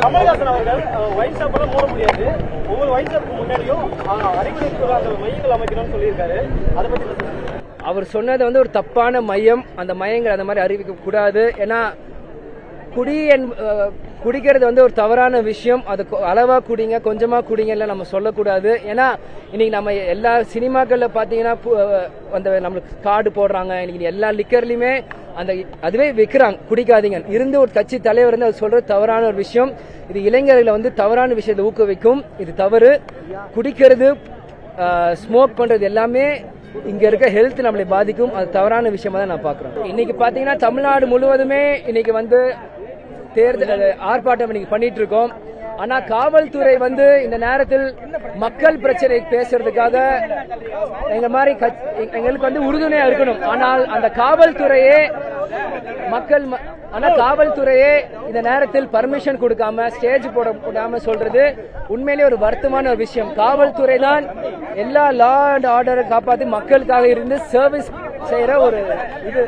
கமல்ஹாசன் அவர்கள் wine shop எல்லாம் மூட முடியாது, ஒவ்வொரு ஒயின் ஷாப்புக்கு முன்னாடியும் அறிவுரை மையங்கள் அமைக்கணும்னு சொல்லியிருக்காரு. அதை பத்தி அவர் சொன்னது வந்து ஒரு தப்பான மையம். அந்த மையங்கள் அந்த மாதிரி அறிவிக்க கூடாது. ஏன்னா குடிக்கிறது வந்து ஒரு தவறான விஷயம். அது அளவா குடிங்க, கொஞ்சமா குடிங்க நம்ம சொல்லக்கூடாது. ஏன்னா இன்னைக்கு நம்ம எல்லா சினிமாக்கள்ல பாத்தீங்கன்னா அந்த நம்மளுக்கு கார்டு போடுறாங்க. இன்னைக்கு எல்லா லிக்கர்லயுமே அந்த அதுவே விற்கிறாங்க, குடிக்காதீங்க. இருந்து ஒரு கட்சி தலைவர் வந்து அது சொல்றது தவறான ஒரு விஷயம். இது இளைஞர்களை வந்து தவறான விஷயத்தை ஊக்குவிக்கும். இது தவறு. குடிக்கிறது, ஸ்மோக் பண்றது எல்லாமே இங்க இருக்க ஹெல்த் நம்மளை பாதிக்கும். அது தவறான விஷயமா தான் நான் பாக்குறேன். இன்னைக்கு பாத்தீங்கன்னா தமிழ்நாடு முழுவதுமே இன்னைக்கு வந்து தேர்தல் ஆர்ப்பாட்டம் இன்னைக்கு பண்ணிட்டு இருக்கோம். ஆனா காவல்துறை வந்து இந்த நேரத்தில் மக்கள் பிரச்சனை பேசுறதுக்காக எங்களுக்கு வந்து உறுதுணையா இருக்கணும். ஆனால் அந்த காவல்துறையே காவல்துறையே இந்த நேரத்தில் பர்மிஷன் கொடுக்காம ஸ்டேஜ் போடாம சொல்றது உண்மையிலேயே ஒரு வருத்தமான ஒரு விஷயம். காவல்துறை தான் எல்லா லா அண்ட் ஆர்டரை காப்பாத்தி மக்களுக்காக இருந்து சர்வீஸ் செய்யற ஒரு இது.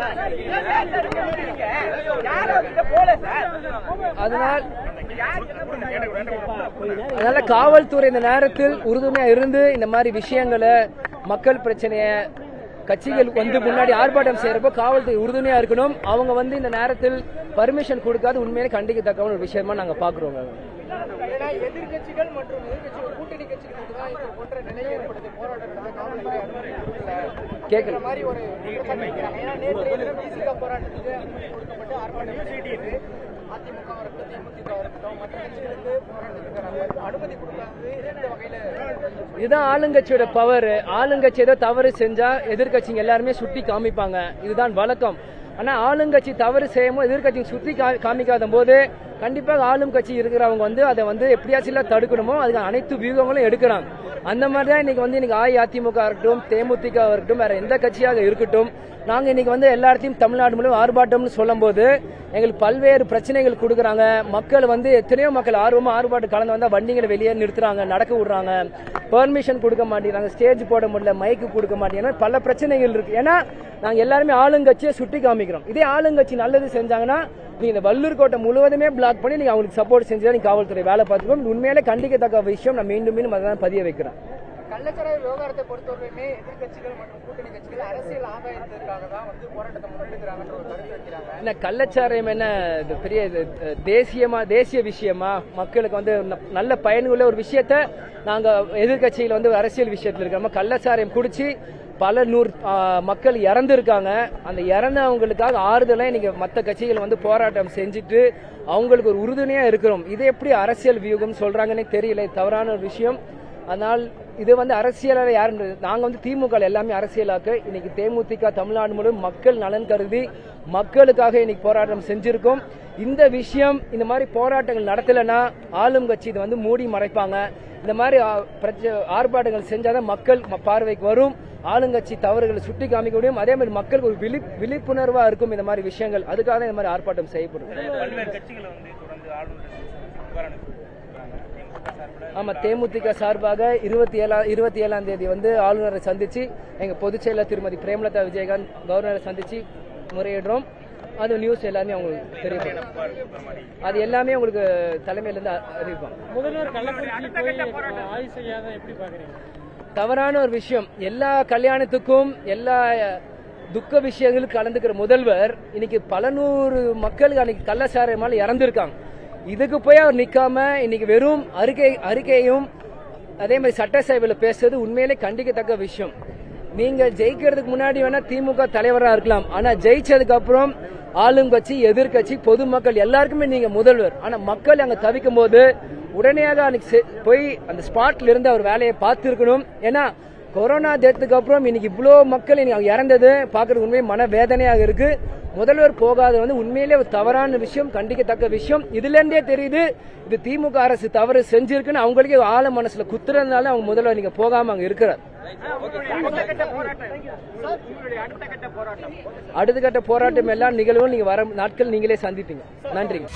அதனால காவல்துறை இந்த நேரத்தில் உறுதுணையா இருந்து இந்த மாதிரி விஷயங்களை, மக்கள் பிரச்சனைய கட்சிகள் வந்து முன்னாடி ஆர்ப்பாட்டம் செய்யறப்போ காவல்துறை உறுதுணையா இருக்கணும். அவங்க வந்து இந்த நேரத்தில் பர்மிஷன் கொடுக்காது உண்மையிலே கண்டிக்கத்தக்க ஒரு விஷயமா நாங்க பாக்குறோம். எதிர்கட்சிகள் மற்றும் கூட்டணி கட்சிகளுக்கு தான் இது போன்ற நிலை ஏற்படுது. கேட்கல மாதிரி ஒரு போராட்டத்துக்கு கொடுக்கப்பட்டு ஆர்ப்பாட்டம் அதிமுக இருக்கட்டும், தேமுதிக இருக்கட்டும், மற்ற கட்சிகளுக்கு போராட்டத்துக்கு அனுமதி கொடுக்காது. இந்த வகையில இதுதான் ஆளுங்கட்சியோட பவர். ஆளுங்கட்சி ஏதோ தவறு செஞ்சா எதிர்கட்சிங்க எல்லாருமே சுட்டி காமிப்பாங்க. இதுதான் வழக்கம். ஆனா ஆளுங்கட்சி தவறு செய்யும்போது எதிர்கட்சி சுத்தி காமிக்காத போது கண்டிப்பாக ஆளும் கட்சி இருக்கிறவங்க வந்து அதை வந்து எப்படியாச்சும் தடுக்கணுமோ அதுக்கு அனைத்து வியூகங்களும் எடுக்கிறாங்க. அந்த மாதிரிதான் இன்னைக்கு அஇஅதிமுக இருக்கட்டும், தேமுதிக இருக்கட்டும், வேற எந்த கட்சியாக இருக்கட்டும், நாங்க இன்னைக்கு வந்து எல்லா இடத்தையும் தமிழ்நாடு முழுவதும் ஆர்ப்பாட்டம்னு சொல்லும் போது எங்களுக்கு பல்வேறு பிரச்சனைகள் கொடுக்குறாங்க. மக்கள் வந்து எத்தனையோ மக்கள் ஆர்வமா ஆர்ப்பாட்டம் கலந்து வந்தா வண்டிகளை வெளியே நிறுத்துறாங்க, நடக்க விடுறாங்க, பெர்மிஷன் கொடுக்க மாட்டேங்கிறாங்க, ஸ்டேஜ் போட முடியல, மைக்கு கொடுக்க மாட்டேங்கிறாங்க, பல பிரச்சனைகள் இருக்கு. ஏன்னா நாங்க எல்லாருமே ஆளுங்கட்சியை சுட்டி காமிக்கிறோம். இதே ஆளுங்கட்சி நல்லது செஞ்சாங்கன்னா நீங்க இந்த வள்ளூர் கோட்டை முழுவதுமே பிளாக் பண்ணி நீங்க அவங்களுக்கு சப்போர்ட் செஞ்சா நீங்க காவல்துறை வேலை பார்த்துக்கணும். உண்மையிலே கண்டிக்கத்தக்க விஷயம். நான் மீண்டும் அதான் பதிய வைக்கிறேன். கள்ளச்சாராய விவகாரத்தை பொறுத்தவரையுமே எதிர்கட்சிகள் மற்றும் கூட்டணி கட்சிகள் அரசியல் ஆதாயத்திற்காக தான் வந்து போராட்டத்தை முன்னெடுக்கிறாங்கன்ற ஒரு கருத்து வைக்கிறாங்க. என்ன கள்ளச்சாராயம் என்ன பெரிய தேசிய விஷயமா? மக்களுக்கு வந்து நல்ல பயனுள்ள ஒரு விஷயத்த நாங்க எதிர்கட்சிகள் வந்து அரசியல் விஷயத்துல இருக்கிறோம். கள்ளச்சாராயம் குடிச்சு பல நூறு மக்கள் இறந்துருக்காங்க. அந்த இறந்தவங்களுக்காக ஆறுதலை நீங்க மற்ற கட்சிகள் வந்து போராட்டம் செஞ்சுட்டு அவங்களுக்கு ஒரு உறுதுணையா இருக்கிறோம். இது எப்படி அரசியல் வியூகம் சொல்றாங்கன்னே தெரியல. தவறான ஒரு விஷயம். அதனால் இது வந்து அரசியலாக யாரு, நாங்க வந்து திமுக எல்லாமே அரசியலாக்க இன்னைக்கு தேமுதிக தமிழ்நாடு முழுவதும் மக்கள் நலன் கருதி மக்களுக்காக இன்னைக்கு போராட்டம் செஞ்சிருக்கோம். இந்த விஷயம் இந்த மாதிரி போராட்டங்கள் நடத்தலைன்னா ஆளும் கட்சி இதை வந்து மூடி மறைப்பாங்க. இந்த மாதிரி ஆர்ப்பாட்டங்கள் செஞ்சாதான் மக்கள் பார்வைக்கு வரும். ஆளுங்கட்சி தவறுகளை சுட்டி காமிக்க முடியும். அதே மாதிரி மக்களுக்கு ஒரு விழிப்புணர்வா இருக்கும் இந்த மாதிரி விஷயங்கள். அதுக்காக தான் இந்த மாதிரி ஆர்ப்பாட்டம் செய்யப்படும். ஆமா, தேமுதிக சார்பாக 27ஆம் தேதி வந்து ஆளுநரை சந்திச்சு எங்க பொதுச் செயலர் திருமதி பிரேமலதா விஜயகாந்த் கவர்னரை சந்திச்சு முறையிடுறோம். அது நியூஸ் எல்லாமே அவங்களுக்கு தெரியும். அது எல்லாமே உங்களுக்கு தலைமையில இருந்து அறிவிப்பாங்க. தவறான ஒரு விஷயம். எல்லா கல்யாணத்துக்கும் எல்லா துக்க விஷயங்களும் கலந்துக்கிற முதல்வர் இன்னைக்கு பல நூறு மக்களுக்கு அன்னைக்கு கள்ளச்சாராயமால இறந்திருக்காங்க. இதுக்கு போய் அவர் நிக்காம இன்னைக்கு வெறும் அறிக்கையும் அதே மாதிரி சட்டசபையில் பேசுறது உண்மையிலே கண்டிக்கத்தக்க விஷயம். நீங்க ஜெயிக்கிறதுக்கு முன்னாடி வேணா திமுக தலைவராக இருக்கலாம். ஆனா ஜெயிச்சதுக்கு அப்புறம் ஆளும் கட்சி, எதிர்கட்சி, பொதுமக்கள் எல்லாருக்குமே நீங்க முதல்வர். ஆனா மக்கள் அங்க தவிக்கும் போது உடனடியாக அன்னைக்கு போய் அந்த ஸ்பாட்ல இருந்து அவர் வேலையை பார்த்திருக்கணும். ஏன்னா கொரோனா டெத்துக்கு அப்புறம் இன்னைக்கு இவ்வளோ மக்கள் இன்னைக்கு இறந்தது பாக்குறது உண்மையை மன வேதனையாக இருக்கு. முதல்வர் போகாத வந்து உண்மையிலே ஒரு தவறான விஷயம், கண்டிக்கத்தக்க விஷயம். இதுல இருந்தே தெரியுது இது திமுக அரசு தவறு செஞ்சிருக்குன்னு. அவங்களுக்கே ஆழ மனசுல குத்துறதுனால அவங்க முதல்வர் நீங்க போகாம அங்க இருக்கிறார். அடுத்த கட்ட போராட்டம் எல்லாம் நிகழ்வும் நீங்க வர நாட்கள் நீங்களே சந்திப்பீங்க. நன்றிங்க.